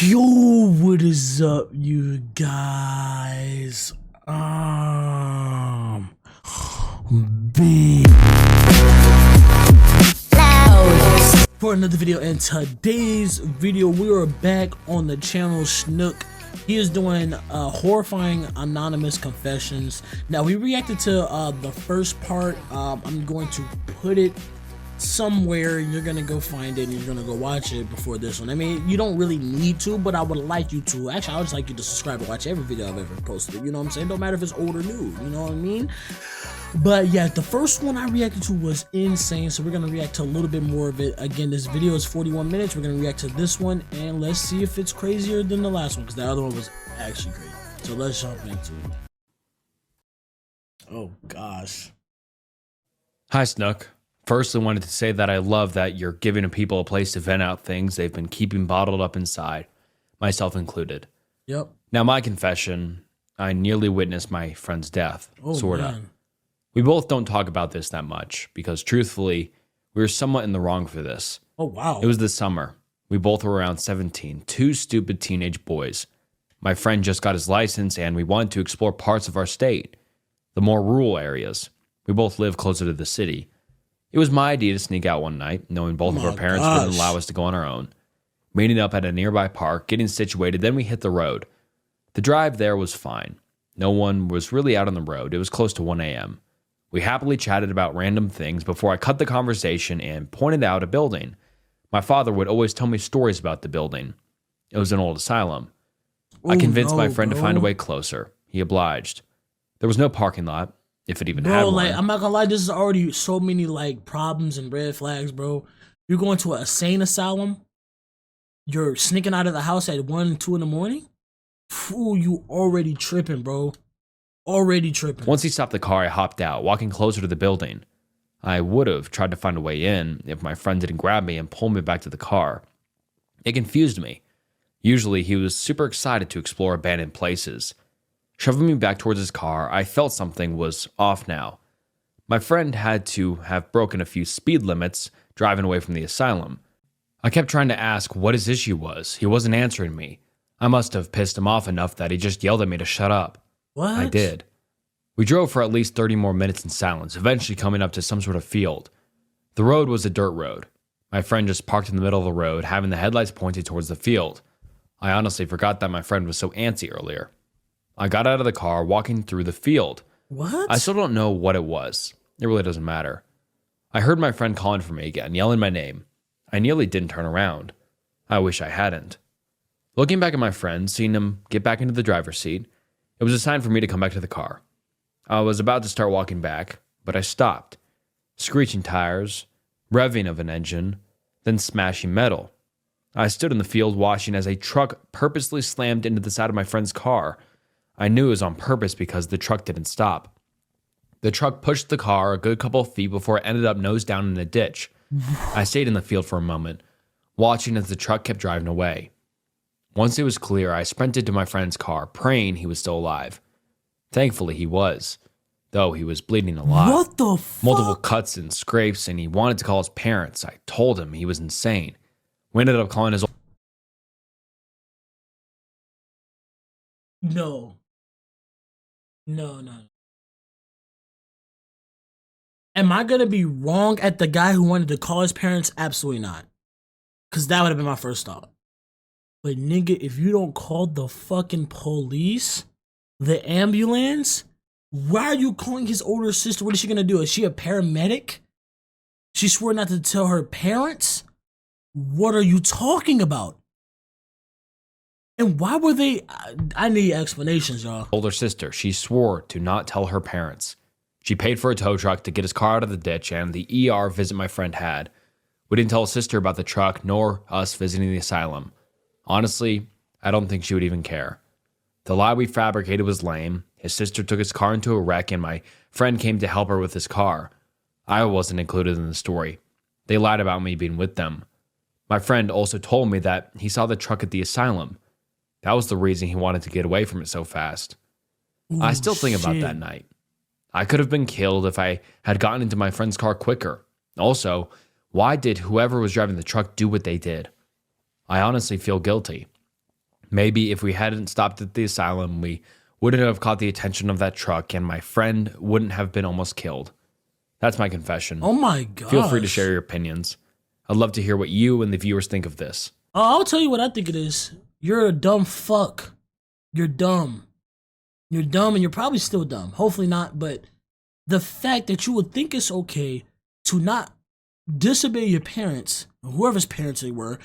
Yo, what is up, you guys? Big for another video. In today's video, we are back on the channel Snook. He is doing horrifying anonymous confessions. Now, we reacted to the first part. I'm going to put it somewhere. You're gonna go find it and you're gonna go watch it before this one. I mean, you don't really need to, but I would like you to. Actually, I would just like you to subscribe and watch every video I've ever posted. You know what I'm saying? Don't matter if it's old or new. You know what I mean? But yeah, the first one I reacted to was insane, so we're gonna react to a little bit more of it. Again, this video is 41 minutes. We're gonna react to this one, and let's see if it's crazier than the last one, because the other one was actually crazy. So let's jump into it. Oh gosh. Hi, Snook. First, I wanted to say that I love that you're giving people a place to vent out things they've been keeping bottled up inside, myself included. Yep. Now, my confession, I nearly witnessed my friend's death, sorta. Man. We both don't talk about this that much because, truthfully, we were somewhat in the wrong for this. Oh, wow. It was this summer. We both were around 17, two stupid teenage boys. My friend just got his license and we wanted to explore parts of our state, the more rural areas. We both live closer to the city. It was my idea to sneak out one night, knowing both of our parents wouldn't allow us to go on our own. Meeting up at a nearby park, getting situated, then we hit the road. The drive there was fine. No one was really out on the road. It was close to 1 a.m. We happily chatted about random things before I cut the conversation and pointed out a building. My father would always tell me stories about the building. It was an old asylum. I convinced my friend to find a way closer. He obliged. There was no parking lot, if it even had one. Like, I'm not gonna lie, this is already so many like problems and red flags, bro. You're going to an insane asylum. You're sneaking out of the house at 1, 2 in the morning. Fool, you already tripping, bro. Already tripping. Once he stopped the car, I hopped out, walking closer to the building. I would have tried to find a way in if my friend didn't grab me and pull me back to the car. It confused me. Usually, he was super excited to explore abandoned places. Shoving me back towards his car, I felt something was off now. My friend had to have broken a few speed limits driving away from the asylum. I kept trying to ask what his issue was. He wasn't answering me. I must have pissed him off enough that he just yelled at me to shut up. What? I did. We drove for at least 30 more minutes in silence, eventually coming up to some sort of field. The road was a dirt road. My friend just parked in the middle of the road, having the headlights pointed towards the field. I honestly forgot that my friend was so antsy earlier. I got out of the car, walking through the field. What? I still don't know what it was. It really doesn't matter. I heard my friend calling for me again, yelling my name. I nearly didn't turn around. I wish I hadn't. Looking back at my friend, seeing him get back into the driver's seat, it was a sign for me to come back to the car. I was about to start walking back, but I stopped. Screeching tires, revving of an engine, then smashing metal. I stood in the field watching as a truck purposely slammed into the side of my friend's car. I knew it was on purpose because the truck didn't stop. The truck pushed the car a good couple of feet before it ended up nose down in a ditch. I stayed in the field for a moment, watching as the truck kept driving away. Once it was clear, I sprinted to my friend's car, praying he was still alive. Thankfully, he was, though he was bleeding a lot. What the fuck? Multiple cuts and scrapes, and he wanted to call his parents. I told him he was insane. We ended up calling his old... No. No. Am I gonna be wrong at the guy who wanted to call his parents? Absolutely not. Because that would have been my first thought. But nigga, if you don't call the fucking police, the ambulance, why are you calling his older sister? What is she gonna do? Is she a paramedic? She swore not to tell her parents? What are you talking about? And why were they... I need explanations, y'all. older sister. She swore to not tell her parents. She paid for a tow truck to get his car out of the ditch and the ER visit my friend had. We didn't tell his sister about the truck nor us visiting the asylum. Honestly, I don't think she would even care. The lie we fabricated was lame. His sister took his car into a wreck and my friend came to help her with his car. I wasn't included in the story. They lied about me being with them. My friend also told me that he saw the truck at the asylum. That was the reason he wanted to get away from it so fast. Ooh, I still think about shit. that night. I could have been killed if I had gotten into my friend's car quicker. Also, why did whoever was driving the truck do what they did? I honestly feel guilty. Maybe if we hadn't stopped at the asylum, we wouldn't have caught the attention of that truck and my friend wouldn't have been almost killed. That's my confession. Oh my god. Feel free to share your opinions. I'd love to hear what you and the viewers think of this. I'll tell you what I think it is. You're a dumb fuck. You're dumb. You're dumb and you're probably still dumb. Hopefully not, but the fact that you would think it's okay to not disobey your parents, whoever's parents they were,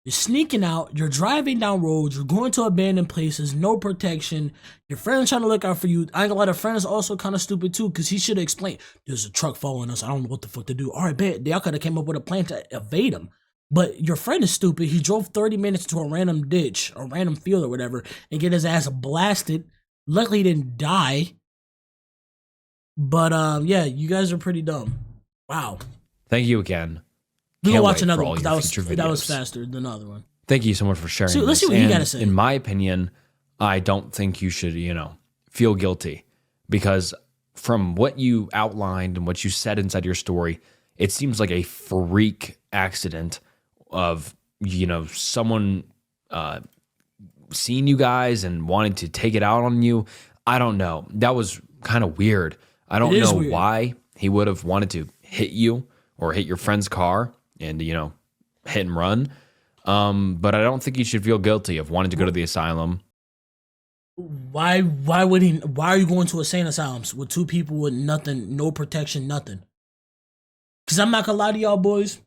you're sneaking out, you're driving down roads, you're going to abandoned places, no protection, your friend's trying to look out for you. I ain't gonna lie, the friend is also kind of stupid too, because he should have explained, there's a truck following us, I don't know what the fuck to do. All right, bet, y'all could have came up with a plan to evade him. But your friend is stupid. He drove 30 minutes to a random ditch, or random field or whatever, and get his ass blasted. Luckily, he didn't die. But, yeah, you guys are pretty dumb. Wow. Thank you again. We Can't can watch wait another for all one, your because future that was videos. faster than the other one. Thank you so much for sharing So, let's this. see what you And gotta say. In my opinion, I don't think you should, feel guilty, because from what you outlined and what you said inside your story, it seems like a freak accident of, someone seeing you guys and wanting to take it out on you. I don't know. That was kind of weird. I don't know why he would have wanted to hit you or hit your friend's car and, hit and run. But I don't think you should feel guilty of wanting to go to the asylum. Why would he? Why are you going to insane asylums with two people with nothing, no protection, nothing? Because I'm not gonna lie to y'all boys.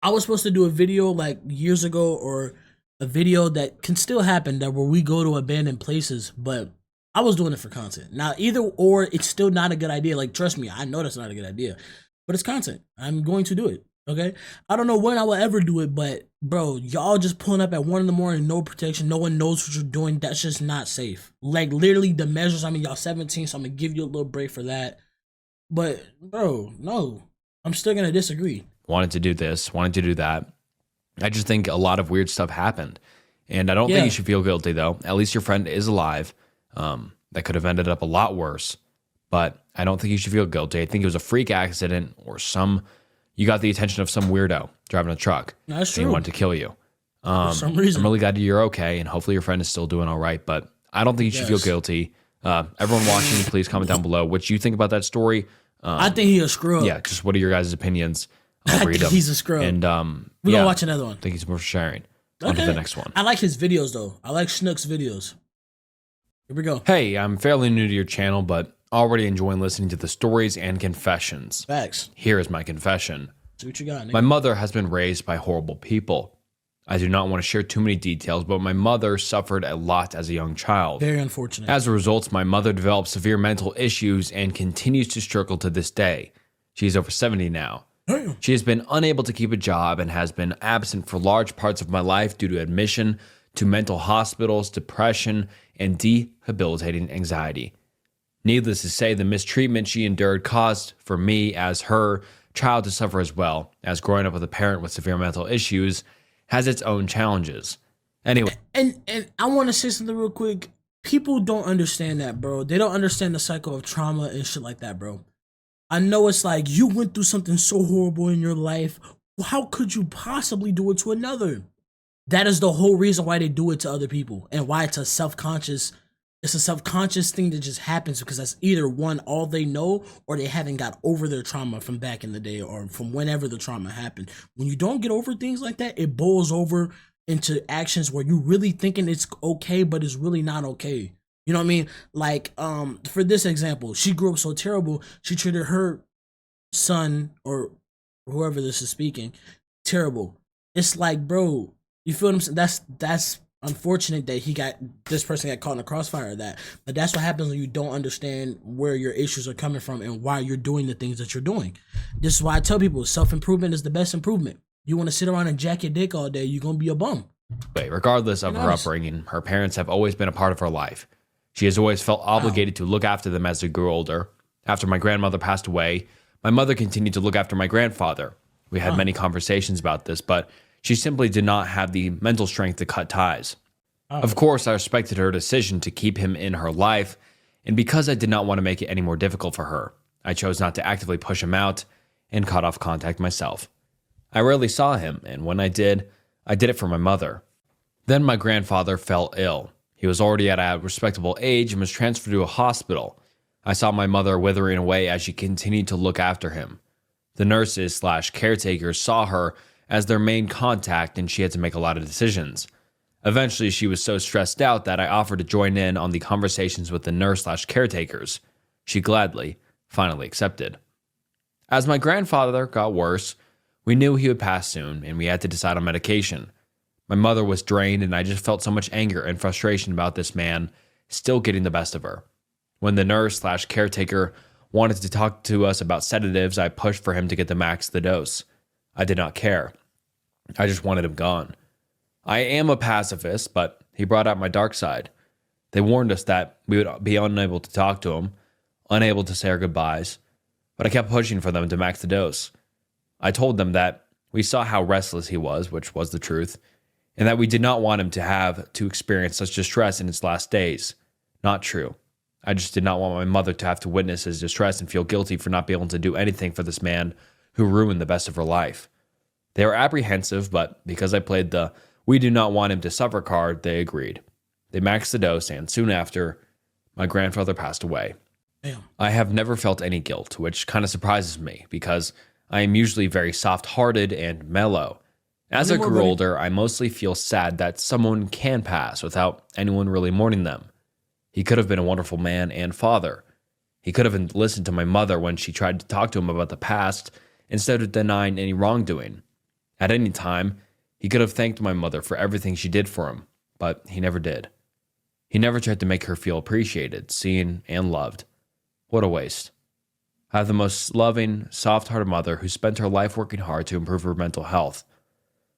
I was supposed to do a video like years ago, or a video that can still happen, that where we go to abandoned places, but I was doing it for content. Now, either or, it's still not a good idea. Like, trust me, I know that's not a good idea, but it's content. I'm going to do it. Okay, I don't know when I will ever do it, but bro, y'all just pulling up at 1 a.m, no protection, no one knows what you're doing. That's just not safe. Like, literally, the measures. I mean, y'all 17, so I'm gonna give you a little break for that. But bro, no, I'm still gonna disagree. Wanted to do this, wanted to do that. I just think a lot of weird stuff happened, and I don't think you should feel guilty though. At least your friend is alive. That could have ended up a lot worse, but I don't think you should feel guilty. I think it was a freak accident, or you got the attention of some weirdo driving a truck. That's true. And he wanted to kill you. For some reason. I'm really glad you're okay, and hopefully your friend is still doing all right, but I don't think you should feel guilty. Everyone watching, please comment down below what you think about that story. I think he a screw up. Yeah, just what are your guys' opinions? I'll read them. He's a screw up. And We're gonna watch another one. Thank you so much for sharing. On to the next one. I like his videos though. I like Snook's videos. Here we go. Hey, I'm fairly new to your channel, but already enjoying listening to the stories and confessions. Facts. Here is my confession. See what you got, nigga. My mother has been raised by horrible people. I do not want to share too many details, but my mother suffered a lot as a young child. Very unfortunate. As a result, my mother developed severe mental issues and continues to struggle to this day. She's over 70 now. Damn. She has been unable to keep a job and has been absent for large parts of my life due to admission to mental hospitals, depression, and debilitating anxiety. Needless to say, the mistreatment she endured caused for me as her child to suffer as well, as growing up with a parent with severe mental issues has its own challenges. Anyway. And I want to say something real quick. People don't understand that, bro. They don't understand the cycle of trauma and shit like that, bro. I know it's like, you went through something so horrible in your life. How could you possibly do it to another? That is the whole reason why they do it to other people, and why it's a self-conscious thing that just happens, because that's either one, all they know, or they haven't got over their trauma from back in the day, or from whenever the trauma happened. When you don't get over things like that, it boils over into actions where you really thinking it's okay, but it's really not okay. You know what I mean? Like, for this example, she grew up so terrible, she treated her son, or whoever this is speaking, terrible. It's like, bro, you feel what I'm saying? That's unfortunate that this person got caught in the crossfire of that. But that's what happens when you don't understand where your issues are coming from and why you're doing the things that you're doing. This is why I tell people self-improvement is the best improvement. You want to sit around and jack your dick all day, you're going to be a bum. Regardless of her upbringing, her parents have always been a part of her life. She has always felt obligated to look after them as they grew older. After my grandmother passed away, my mother continued to look after my grandfather. We had many conversations about this, but she simply did not have the mental strength to cut ties. Of course, I respected her decision to keep him in her life, and because I did not want to make it any more difficult for her, I chose not to actively push him out and cut off contact myself. I rarely saw him, and when I did it for my mother. Then my grandfather fell ill. He was already at a respectable age and was transferred to a hospital. I saw my mother withering away as she continued to look after him. The nurses/caretakers saw her as their main contact, and she had to make a lot of decisions. Eventually, she was so stressed out that I offered to join in on the conversations with the nurse/caretakers. She gladly, finally accepted. As my grandfather got worse, we knew he would pass soon, and we had to decide on medication. My mother was drained, and I just felt so much anger and frustration about this man still getting the best of her. When the nurse/caretaker wanted to talk to us about sedatives, I pushed for him to get the max of the dose. I did not care. I just wanted him gone. I am a pacifist, but he brought out my dark side. They warned us that we would be unable to talk to him, unable to say our goodbyes, but I kept pushing for them to max the dose. I told them that we saw how restless he was, which was the truth, and that we did not want him to have to experience such distress in his last days. Not true. I just did not want my mother to have to witness his distress and feel guilty for not being able to do anything for this man who ruined the best of her life. They were apprehensive, but because I played the "we do not want him to suffer" card, they agreed. They maxed the dose, and soon after, my grandfather passed away. Damn. I have never felt any guilt, which kind of surprises me because I am usually very soft-hearted and mellow. As I grew older, I mostly feel sad that someone can pass without anyone really mourning them. He could have been a wonderful man and father. He could have listened to my mother when she tried to talk to him about the past instead of denying any wrongdoing. At any time, he could have thanked my mother for everything she did for him, but he never did. He never tried to make her feel appreciated, seen, and loved. What a waste. I have the most loving, soft-hearted mother who spent her life working hard to improve her mental health.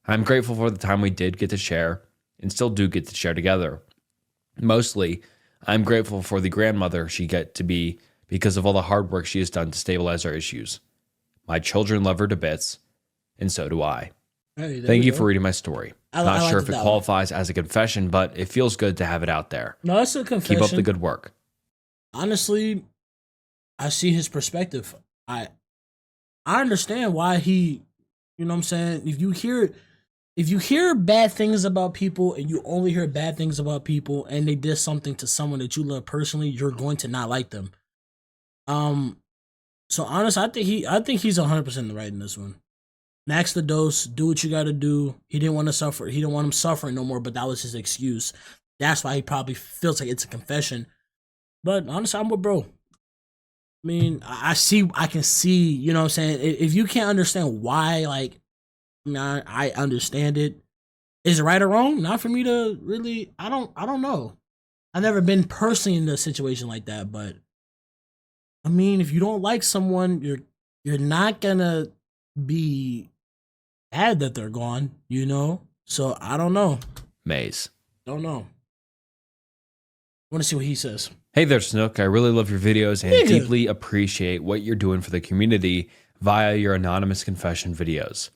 I'm grateful for the time we did get to share, and still do get to share together. Mostly, I'm grateful for the grandmother she got to be because of all the hard work she has done to stabilize our issues. My children love her to bits, and so do I. Hey, Thank you for reading my story. Not sure if it that qualifies as a confession, but it feels good to have it out there. No, that's a confession. Keep up the good work. Honestly, I see his perspective. I understand why he, you know what I'm saying? If you hear bad things about people and you only hear bad things about people and they did something to someone that you love personally, you're going to not like them. So honestly, I think he's 100% in the right in this one. Max the dose, do what you got to do. He didn't want to suffer. He didn't want him suffering no more, but that was his excuse. That's why he probably feels like it's a confession. But honestly, I'm with bro. I mean, I can see, you know what I'm saying? If you can't understand why, like, I mean, I understand it. Is it right or wrong? Not for me to really, I don't know. I've never been personally in a situation like that, but I mean, if you don't like someone, you're not gonna be sad that they're gone, you know? So I don't know. Maze. Don't know. I want to see what he says. Hey there, Snook. I really love your videos and deeply appreciate what you're doing for the community via your anonymous confession videos.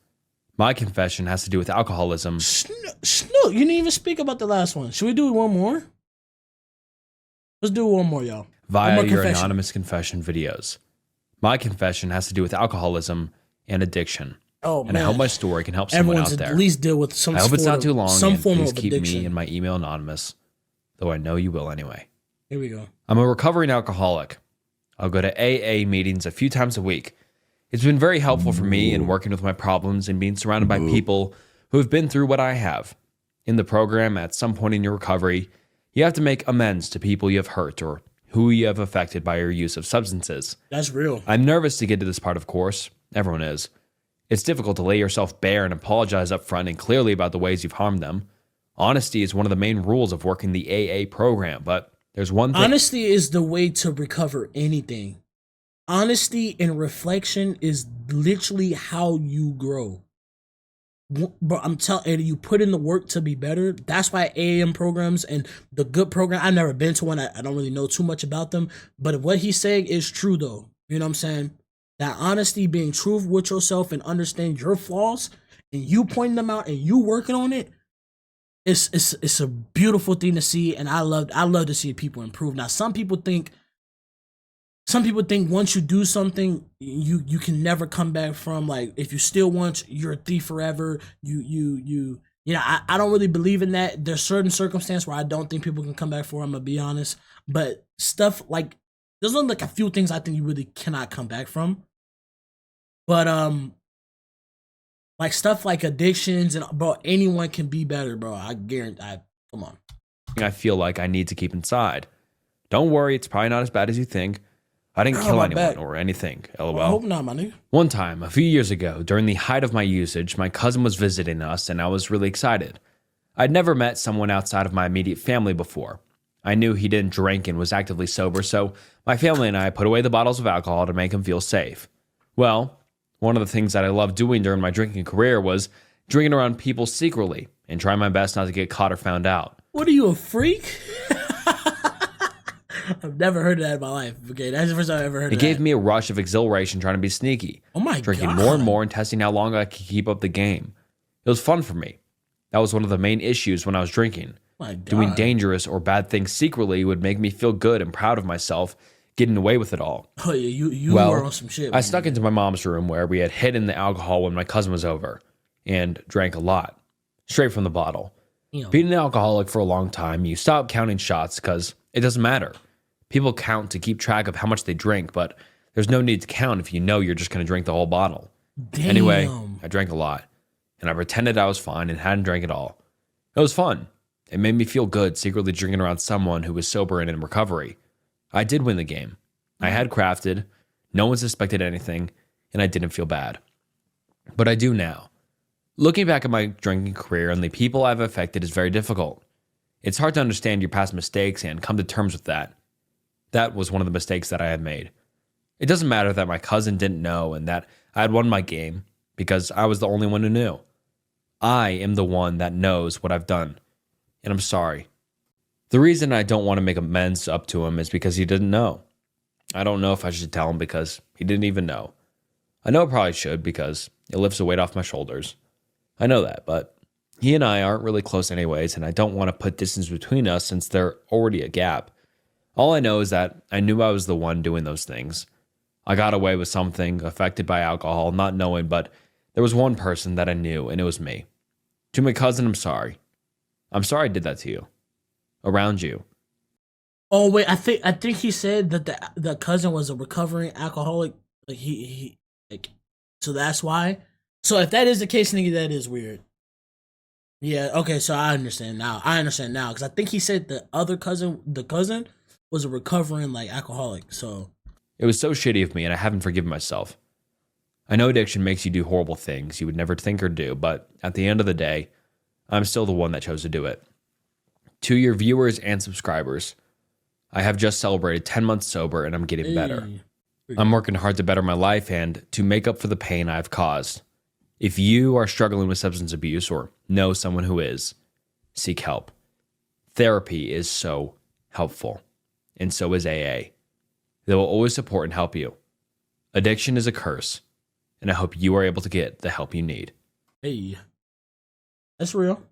My confession has to do with alcoholism. Snook, you didn't even speak about the last one. Should we do one more? Let's do one more, y'all. Via your anonymous confession videos. My confession has to do with alcoholism and addiction. Oh, and I hope my story can help someone out there. At least deal with some. I hope it's not too long. Some form please of keep addiction. me and my email anonymous, though I know you will anyway. Here we go. I'm a recovering alcoholic. I'll go to AA meetings a few times a week. It's been very helpful for me in working with my problems and being surrounded by people who have been through what I have. In the program, at some point in your recovery, you have to make amends to people you have hurt or who you have affected by your use of substances. That's real. I'm nervous to get to this part, of course. Everyone is. It's difficult to lay yourself bare and apologize up front and clearly about the ways you've harmed them. Honesty is one of the main rules of working the AA program, but there's one thing. Honesty is the way to recover anything. Honesty and reflection is literally how you grow. But I'm telling you, put in the work to be better. That's why AAM programs and the good program, I've never been to one. I don't really know too much about them. But what he's saying is true, though. You know what I'm saying? That honesty, being true with yourself and understand your flaws and you pointing them out and you working on it, it's a beautiful thing to see. And I love to see people improve. Now, some people think once you do something, you can never come back from. Like, if you still want, you're a thief forever. You You know, I don't really believe in that. There's certain circumstances where I don't think people can come back for. I'm gonna be honest, but stuff like there's only like a few things I think you really cannot come back from. But like stuff like addictions and bro, anyone can be better, bro. I guarantee. Come on. I feel like I need to keep inside. Don't worry, it's probably not as bad as you think. I didn't kill anyone or anything, lol. I hope not, my nigga. One time, a few years ago, during the height of my usage, my cousin was visiting us and I was really excited. I'd never met someone outside of my immediate family before. I knew he didn't drink and was actively sober, so my family and I put away the bottles of alcohol to make him feel safe. Well, one of the things that I loved doing during my drinking career was drinking around people secretly and trying my best not to get caught or found out. What are you, a freak? I've never heard of that in my life. Okay, that's the first time I've ever heard of that. It gave me a rush of exhilaration trying to be sneaky. Oh my God. Drinking more and more and testing how long I could keep up the game. It was fun for me. That was one of the main issues when I was drinking. My God. Doing dangerous or bad things secretly would make me feel good and proud of myself, getting away with it all. Oh yeah, you were on some shit. I snuck into my mom's room where we had hidden the alcohol when my cousin was over and drank a lot, straight from the bottle. Being an alcoholic for a long time, you stop counting shots because it doesn't matter. People count to keep track of how much they drink, but there's no need to count if you know you're just going to drink the whole bottle. Damn. Anyway, I drank a lot, and I pretended I was fine and hadn't drank it all. It was fun. It made me feel good secretly drinking around someone who was sober and in recovery. I did win the game. I had crafted, no one suspected anything, and I didn't feel bad. But I do now. Looking back at my drinking career and the people I've affected is very difficult. It's hard to understand your past mistakes and come to terms with that. That was one of the mistakes that I had made. It doesn't matter that my cousin didn't know and that I had won my game because I was the only one who knew. I am the one that knows what I've done, and I'm sorry. The reason I don't want to make amends up to him is because he didn't know. I don't know if I should tell him because he didn't even know. I know I probably should because it lifts a weight off my shoulders. I know that, but he and I aren't really close anyways, and I don't want to put distance between us since there's already a gap. All I know is that I knew I was the one doing those things. I got away with something, affected by alcohol, not knowing, but there was one person that I knew, and it was me. To my cousin, I'm sorry. I'm sorry I did that to you. Around you. Oh wait, I think he said that the cousin was a recovering alcoholic. Like he so that's why. So if that is the case, nigga, that is weird. Yeah, okay, so I understand now. Because I think he said the cousin was a recovering like alcoholic. So it was so shitty of me, and I haven't forgiven myself. I know addiction makes you do horrible things you would never think or do, but at the end of the day, I'm still the one that chose to do it. To your viewers and subscribers, I have just celebrated 10 months sober, and I'm getting better. I'm working hard to better my life and to make up for the pain I've caused. If you are struggling with substance abuse or know someone who is, seek help. Therapy is so helpful, and so is AA. They will always support and help you. Addiction is a curse, and I hope you are able to get the help you need. Hey, that's real.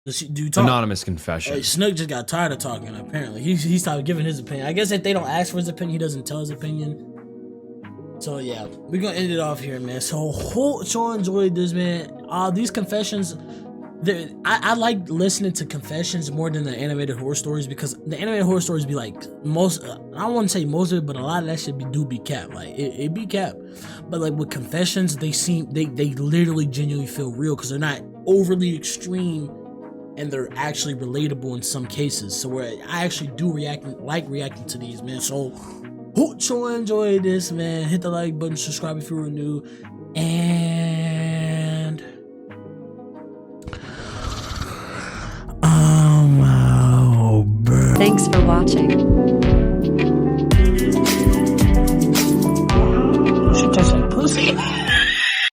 Do you talk? Anonymous confession. Hey, Snook just got tired of talking, apparently. He stopped giving his opinion. I guess if they don't ask for his opinion, he doesn't tell his opinion. So yeah, we're gonna end it off here, man. So hope y'all enjoyed this, man. These confessions, I like listening to confessions more than the animated horror stories, because the animated horror stories be like most, I don't want to say most of it, but a lot of that shit do be cap. Like it be cap. But like with confessions, they literally genuinely feel real because they're not overly extreme and they're actually relatable in some cases. So where I actually do like reacting to these, man. So hope y'all enjoyed this, man. Hit the like button, subscribe if you're new, and Thanks for watching.